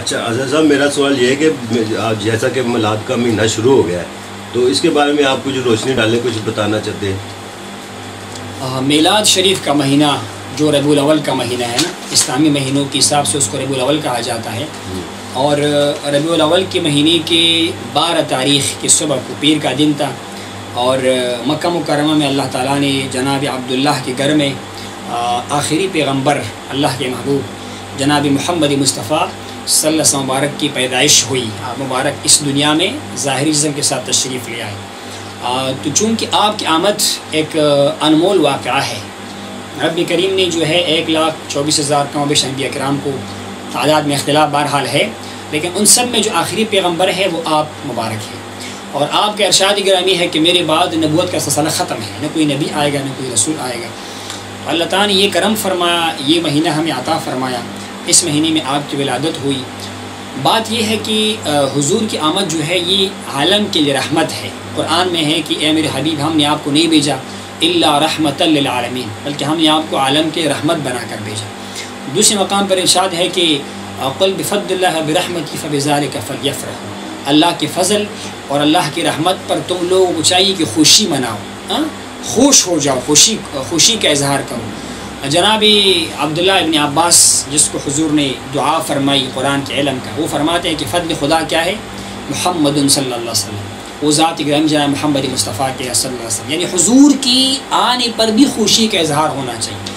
اچھا اظہر صاحب، میرا سوال یہ ہے کہ جیسا کہ میلاد کا مہینہ شروع ہو گیا ہے تو اس کے بارے میں آپ کچھ روشنی ڈالیں، کچھ بتانا چاہتے ہیں؟ میلاد شریف کا مہینہ جو ربیع الاول کا مہینہ ہے نا، اسلامی مہینوں کے حساب سے اس کو ربیع الاول کہا جاتا ہے، اور ربیع الاول کے مہینے کے 12 تاریخ کی صبح کو پیر کا دن تھا، اور مکہ مکرمہ میں اللہ تعالیٰ نے جناب عبداللہ کے گھر میں آخری پیغمبر اللہ کے محبوب جناب محمد مصطفیٰ صلی اللہ علیہ وسلم مبارک کی پیدائش ہوئی۔ آپ مبارک اس دنیا میں ظاہری جسم کے ساتھ تشریف لے آئے، تو چونکہ آپ کی آمد ایک انمول واقعہ ہے، رب کریم نے جو ہے 1,24,000 کم و بیش انبیاء کرام کو، تعداد میں اختلاف بہرحال ہے، لیکن ان سب میں جو آخری پیغمبر ہے وہ آپ مبارک ہے، اور آپ کا ارشاد گرامی ہے کہ میرے بعد نبوت کا سلسلہ ختم ہے، نہ کوئی نبی آئے گا نہ کوئی رسول آئے گا۔ اللہ تعالیٰ نے یہ کرم فرمایا، یہ مہینہ ہمیں عطا فرمایا، اس مہینے میں آپ کی ولادت ہوئی۔ بات یہ ہے کہ حضور کی آمد جو ہے یہ عالم کے لیے رحمت ہے۔ قرآن میں ہے کہ اے میرے حبیب، ہم نے آپ کو نہیں بھیجا الا رحمۃ للعالمین، بلکہ ہم نے آپ کو عالم کے رحمت بنا کر بھیجا۔ دوسرے مقام پر ارشاد ہے کہ قل بفضل اللہ برحمتہ فبذلک فلیفرحوا، اللہ کے فضل اور اللہ کی رحمت پر تم لوگوں کو چاہیے کہ خوشی مناؤ، خوش ہو جاؤ، خوشی کا اظہار کرو۔ جناب عبداللہ ابن عباس، جس کو حضور نے دعا فرمائی قرآن کے علم کا، وہ فرماتے ہیں کہ فضل خدا کیا ہے؟ محمد صلی اللہ علیہ وسلم، وہ ذات گرامی جناب محمد مصطفیٰ کے صلی اللہ علیہ وسلم، یعنی حضور کی آنے پر بھی خوشی کا اظہار ہونا چاہیے۔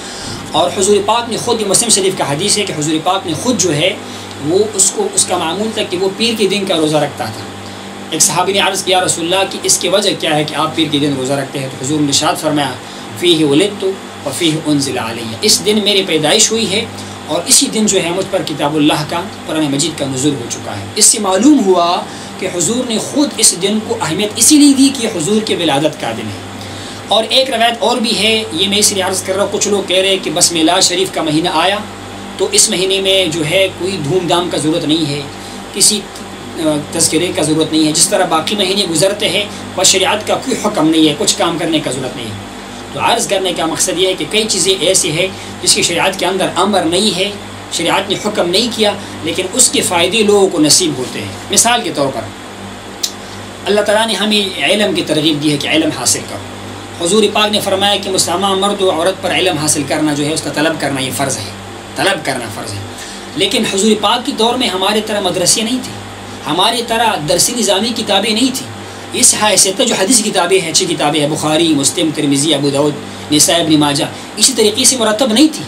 اور حضور پاک نے خود، مسلم شریف کا حدیث ہے کہ حضور پاک نے خود جو ہے وہ اس کا معمول تھا کہ وہ پیر کے دن کا روزہ رکھتا تھا۔ ایک صحابی نے عرض کیا رسول اللہ کہ اس کی وجہ کیا ہے کہ آپ پیر کے دن روزہ رکھتے ہیں؟ تو حضور نے ارشاد فرمایا فیہ ولدت وفیہ انزل علیہ، اس دن میری پیدائش ہوئی ہے اور اسی دن جو ہے مجھ پر کتاب اللہ کا، قرآن مجید کا نزول ہو چکا ہے۔ اس سے معلوم ہوا کہ حضور نے خود اس دن کو اہمیت اسی لیے دی کہ حضور کے ولادت کا دن ہے۔ اور ایک روایت اور بھی ہے، یہ میں اس لیے عرض کر رہا ہوں، کچھ لوگ کہہ رہے ہیں کہ بس میلاد شریف کا مہینہ آیا تو اس مہینے میں جو ہے کوئی دھوم دھام کا ضرورت نہیں ہے، کسی تذکرے کا ضرورت نہیں ہے، جس طرح باقی مہینے گزرتے ہیں بس شریعت کا کوئی حکم نہیں ہے، کچھ کام کرنے کا ضرورت نہیں ہے۔ تو عرض کرنے کا مقصد یہ ہے کہ کئی چیزیں ایسی ہیں جس کی شریعت کے اندر امر نہیں ہے، شریعت نے حکم نہیں کیا، لیکن اس کے فائدے لوگوں کو نصیب ہوتے ہیں۔ مثال کے طور پر اللہ تعالیٰ نے ہمیں علم کی ترغیب دی ہے کہ علم حاصل کرو۔ حضور پاک نے فرمایا کہ مسلمان مرد و عورت پر علم حاصل کرنا جو ہے اس کا طلب کرنا یہ فرض ہے، طلب کرنا فرض ہے۔ لیکن حضور پاک کے دور میں ہمارے طرح مدرسے نہیں تھے، ہماری طرح درسی نظامی کتابیں نہیں تھیں، اس حیثیت جو حدیث کتابیں ہیں، اچھی کتابیں ہیں، بخاری، مسلم، ترمذی، ابو داؤد، نسائی، ابن ماجہ، اسی طریقے سے مرتب نہیں تھی۔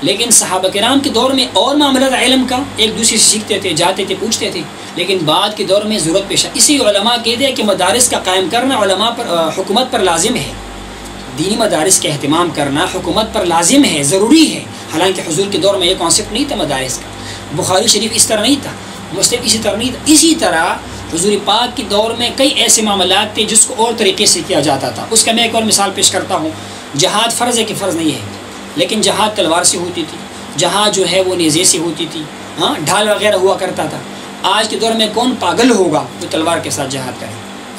لیکن صحابہ کرام کے دور میں اور معاملات علم کا ایک دوسرے سے سیکھتے تھے، جاتے تھے، پوچھتے تھے، لیکن بعد کے دور میں ضرورت پیش آئی۔ اسی علماء کہتے ہیں کہ مدارس کا قائم کرنا علماء پر، حکومت پر لازم ہے، دینی مدارس کا اہتمام کرنا حکومت پر لازم ہے، ضروری ہے۔ حالانکہ حضور کے دور میں یہ کانسیپٹ نہیں تھا مدارس کا، بخاری شریف اس طرح نہیں تھا، مسلم اسی طرح نہیں تھا۔ اسی طرح حضور پاک کے دور میں کئی ایسے معاملات تھے جس کو اور طریقے سے کیا جاتا تھا۔ اس کا میں ایک اور مثال پیش کرتا ہوں۔ جہاد فرض ہے کہ فرض نہیں ہے؟ لیکن جہاد تلوار سے ہوتی تھی، جہاد جو ہے وہ نیزے سے ہوتی تھی، ڈھال وغیرہ ہوا کرتا تھا۔ آج کے دور میں کون پاگل ہوگا جو تلوار کے ساتھ جہاد کرے؟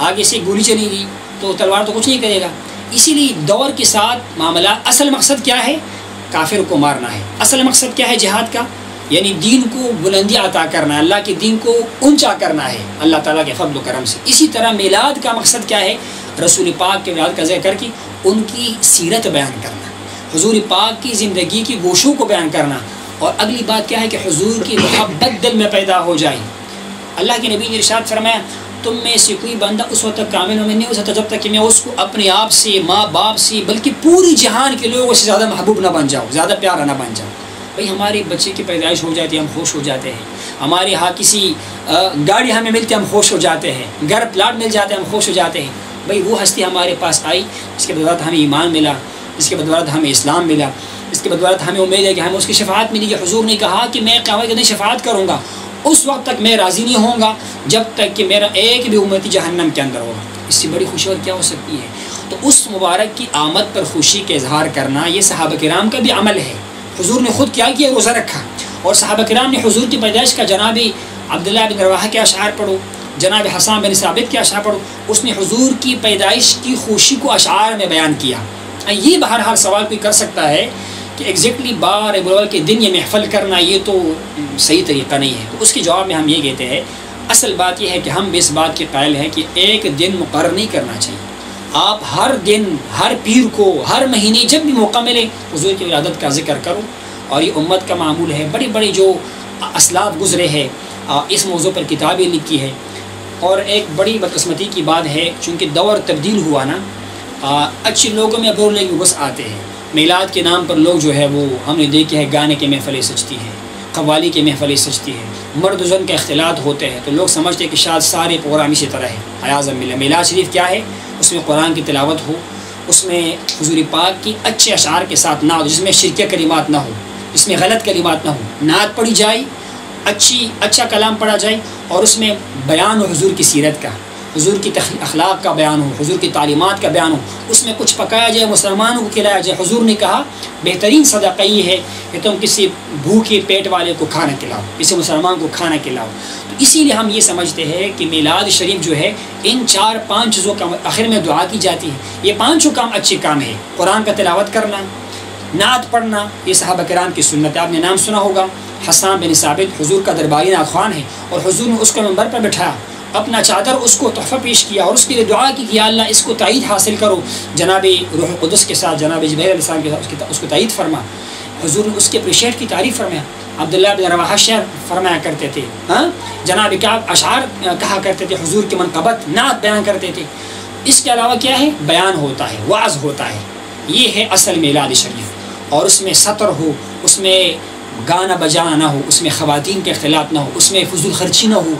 آگے سے گولی چلی گئی تو تلوار تو کچھ نہیں کرے گا۔ اسی لیے دور کے ساتھ معاملہ، اصل مقصد کیا ہے؟ کافر کو مارنا ہے۔ اصل مقصد کیا ہے جہاد کا؟ یعنی دین کو بلندی عطا کرنا ہے، اللہ کے دین کو اونچا کرنا ہے اللہ تعالیٰ کے فضل و کرم سے۔ اسی طرح میلاد کا مقصد کیا ہے؟ رسول پاک کے میلاد کا ذکر کر کے ان کی سیرت بیان کرنا، حضور پاک کی زندگی کی گوشوں کو بیان کرنا، اور اگلی بات کیا ہے کہ حضور کی محبت دل میں پیدا ہو جائے۔ اللہ کے نبی نے ارشاد فرمایا تم میں سے کوئی بندہ اس وقت تک کامل مومن نہیں ہو سکتا جب تک کہ میں اس کو اپنے آپ سے، ماں باپ سے، بلکہ پوری جہان کے لوگوں سے زیادہ محبوب نہ بن جاؤ، زیادہ پیارا نہ بن جاؤ۔ بھائی ہمارے بچے کی پیدائش ہو جاتی ہے ہم خوش ہو جاتے ہیں، ہمارے یہاں کسی گاڑی ہمیں ملتی ہے ہم خوش ہو جاتے ہیں، گھر پلاٹ مل جاتے ہیں ہم خوش ہو جاتے ہیں۔ بھائی وہ ہستی ہمارے پاس آئی جس کے بدولت ہمیں ایمان ملا، جس کے بدولت ہمیں اسلام ملا، اس کے بدولت ہمیں امید ہے کہ ہمیں اس کی شفاعت ملی گی۔ حضور نے کہا کہ میں قیامت کے دن شفاعت کروں گا، اس وقت تک میں راضی نہیں ہوں گا جب تک کہ میرا ایک بھی امتی جہنم کے اندر ہوگا۔ اس سے بڑی خوشی اور کیا ہو سکتی ہے؟ تو اس مبارک کی آمد پر خوشی کا اظہار کرنا یہ صحابہ کرام کا بھی عمل ہے۔ حضور نے خود کیا کیا؟ روزہ رکھا، اور صحابہ کرام نے حضور کی پیدائش کا جناب عبداللہ بن رواحہ کے اشعار پڑھو، جناب حسان بن ثابت کے اشعار پڑھو، اس نے حضور کی پیدائش کی خوشی کو اشعار میں بیان کیا۔ یہ بہرحال سوال کوئی کر سکتا ہے کہ ایگزیکٹلی بار ربیع الاول کے دن یہ محفل کرنا یہ تو صحیح طریقہ نہیں ہے. تو اس کے جواب میں ہم یہ کہتے ہیں اصل بات یہ ہے کہ ہم بھی اس بات کے قائل ہیں کہ ایک دن مقرر نہیں کرنا چاہیے. آپ ہر دن، ہر پیر کو، ہر مہینے جب بھی موقع ملے حضور کی ولادت کا ذکر کرو. اور یہ امت کا معمول ہے. بڑی بڑی جو اسلاف گزرے ہیں اس موضوع پر کتابیں لکھی ہے. اور ایک بڑی بدقسمتی کی بات ہے چونکہ دور تبدیل ہوا نا، اچھے لوگوں میں بولنے کے غص آتے ہیں. میلاد کے نام پر لوگ جو ہے وہ ہم نے دیکھے ہے گانے کے محفلیں سجتی ہیں، قوالی کے محفلیں سجتی ہیں، مرد و زن کا اختلاط ہوتے ہیں. تو لوگ سمجھتے ہیں کہ شاید سارے پروگرام اسی طرح ہے. حیاذ باللہ. میلاد شریف کیا ہے؟ اس میں قرآن کی تلاوت ہو، اس میں حضور پاک کی اچھے اشعار کے ساتھ نہ ہو، جس میں شرکیہ کلمات نہ ہو، جس میں غلط کلمات نہ ہو، نعت پڑھی جائے، اچھا کلام پڑھا جائے، اور اس میں بیان ہو حضور کی سیرت کا، حضور کی اخلاق کا بیان ہو، حضور کی تعلیمات کا بیان ہو. اس میں کچھ پکایا جائے، مسلمانوں کو کھلایا جائے. حضور نے کہا بہترین صدقہ یہ ہے کہ تم کسی بھوکے پیٹ والے کو کھانا کھلاؤ، کسی مسلمان کو کھانا کھلاؤ. تو اسی لیے ہم یہ سمجھتے ہیں کہ میلاد شریف جو ہے ان 4-5 چیزوں کا آخر میں دعا کی جاتی ہے. یہ 5 کام اچھے کام ہے. قرآن کا تلاوت کرنا، نعت پڑھنا، یہ صحابہ کرام کی سنت ہے. آپ نے نام سنا ہوگا حسان بن ثابت حضور کا درباری ناخوان ہے، اور حضور نے اس کو منبر پر بٹھایا، اپنا چادر اس کو تحفہ پیش کیا اور اس کے لیے دعا کی کہ یا اللہ اس کو تائید حاصل کرو. جناب روح القدس کے ساتھ، جناب جبرائیل علیہ السلام کے ساتھ اس کو تائید فرما. حضور نے اس کے اپریشیٹ کی تعریف فرمایا. عبداللہ بن رواحہ شعر فرمایا کرتے تھے، جناب کعب اشعار کہا کرتے تھے، حضور کی منقبت نعت بیان کرتے تھے. اس کے علاوہ کیا ہے؟ بیان ہوتا ہے، وعظ ہوتا ہے. یہ ہے اصل میلاد شریف. اور اس میں سطر ہو، اس میں گانا بجانا نہ ہو، اس میں خواتین کے اختلاط نہ ہو، اس میں فضول خرچی نہ ہو.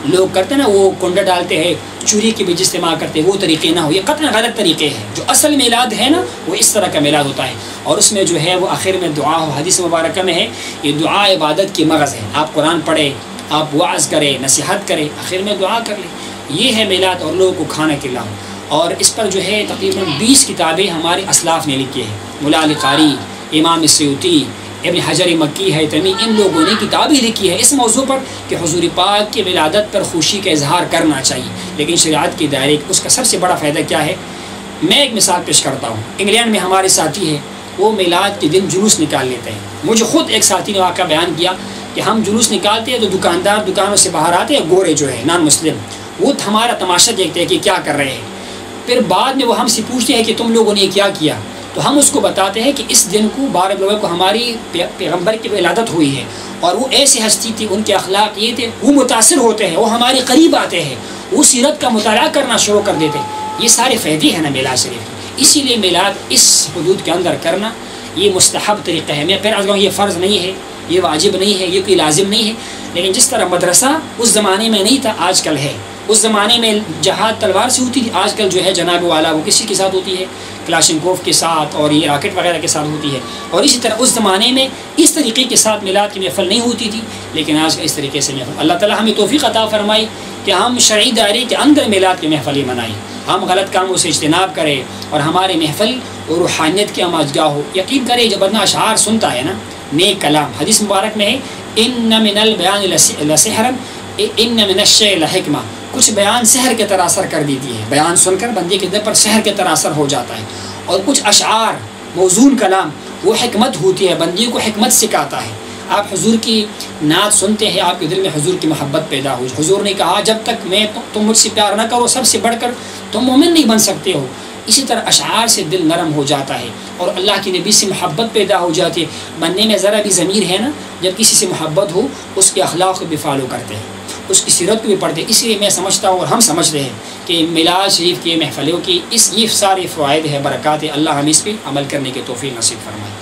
لوگ کرتے ہیں نا، وہ کنڈا ڈالتے ہیں، چوری کے بیچ استعمال کرتے ہیں، وہ طریقے نہ ہو. یہ قطعاً غلط طریقے ہیں. جو اصل میلاد ہے نا وہ اس طرح کا میلاد ہوتا ہے. اور اس میں جو ہے وہ آخر میں دعا ہو. حدیث مبارکہ میں ہے یہ دعا عبادت کی مغز ہے. آپ قرآن پڑھیں، آپ وعظ کریں، نصیحت کریں، آخر میں دعا کر لیں. یہ ہے میلاد. اور لوگوں کو کھانا کھلاؤ. اور اس پر جو ہے تقریباً 20 کتابیں ہمارے اسلاف نے لکھی ہیں. مولا علی قاری، امام سیوطی، ابن حجر مکی حیتمی، ان لوگوں نے کتابیں لکھی ہے اس موضوع پر کہ حضور پاک کی ولادت پر خوشی کا اظہار کرنا چاہیے. لیکن شریعت کے دائرے اس کا سب سے بڑا فائدہ کیا ہے؟ میں ایک مثال پیش کرتا ہوں. انگلینڈ میں ہمارے ساتھی ہے، وہ میلاد کے دن جلوس نکال لیتے ہیں. مجھے خود ایک ساتھی نے واقعہ بیان کیا کہ ہم جلوس نکالتے ہیں تو دکاندار دکانوں سے باہر آتے ہیں، گورے جو ہے نان مسلم، وہ ہمارا تماشا دیکھتے ہیں کہ کیا کر رہے ہیں. پھر بعد میں وہ ہم سے پوچھتے ہیں کہ تم لوگوں نے کیا کیا. تو ہم اس کو بتاتے ہیں کہ اس دن کو 12 ربیع الاول کو ہماری پیغمبر کی ولادت ہوئی ہے، اور وہ ایسی ہستی تھی، ان کے اخلاق یہ تھے، وہ متاثر ہوتے ہیں، وہ ہمارے قریب آتے ہیں، وہ سیرت کا مطالعہ کرنا شروع کر دیتے ہیں. یہ سارے فائدے ہیں نا میلاد شریف کے. اسی لیے میلاد اس حدود کے اندر کرنا یہ مستحب طریقہ ہے. میں پھر آج کہوں یہ فرض نہیں ہے، یہ واجب نہیں ہے، یہ کوئی لازم نہیں ہے. لیکن جس طرح مدرسہ اس زمانے میں نہیں تھا، آج کل ہے. اس زمانے میں جہاد تلوار سے ہوتی تھی، آج کل جو ہے جناب والا وہ کسی کے ساتھ ہوتی ہے، کلاشنکوف کے ساتھ اور یہ راکٹ وغیرہ کے ساتھ ہوتی ہے. اور اسی طرح اس زمانے میں اس طریقے کے ساتھ میلاد کی محفل نہیں ہوتی تھی، لیکن آج اس طریقے سے محفل. اللہ تعالیٰ ہمیں توفیق عطا فرمائی کہ ہم شرعی دائرے کے اندر میلاد کی محفل منائیں، ہم غلط کاموں سے اجتناب کریں، اور ہمارے محفل اور روحانیت کی آماجگاہ ہو. یقین کرے جب بندہ اشعار سنتا ہے نا، نیک کلام، حدیث مبارک میں ہے ان من البیان لسحرا ان من الشعر لحکمہ، کچھ بیان سحر کے طرح اثر کر دیتی ہے. بیان سن کر بندے کے دل پر سحر کے طرح اثر ہو جاتا ہے. اور کچھ اشعار موزون کلام وہ حکمت ہوتی ہے، بندے کو حکمت سکھاتا ہے. آپ حضور کی نعت سنتے ہیں، آپ کے دل میں حضور کی محبت پیدا ہو. حضور نے کہا جب تک تم مجھ سے پیار نہ کرو، سب سے بڑھ کر تم مومن نہیں بن سکتے ہو. اسی طرح اشعار سے دل نرم ہو جاتا ہے اور اللہ کے نبی سے محبت پیدا ہو جاتی ہے. بننے میں ذرا بھی ضمیر ہے نا، جب کسی سے محبت ہو اس کے اخلاق کو بھی فالو کرتے ہیں، اس کی سیرت کو بھی پڑھتے ہیں. اس لیے میں سمجھتا ہوں اور ہم سمجھتے ہیں کہ میلاد شریف کے محفلوں کی یہ سارے فوائد ہیں، برکات ہیں. اللہ ہم اس پہ عمل کرنے کے توفیق نصیب فرمائے.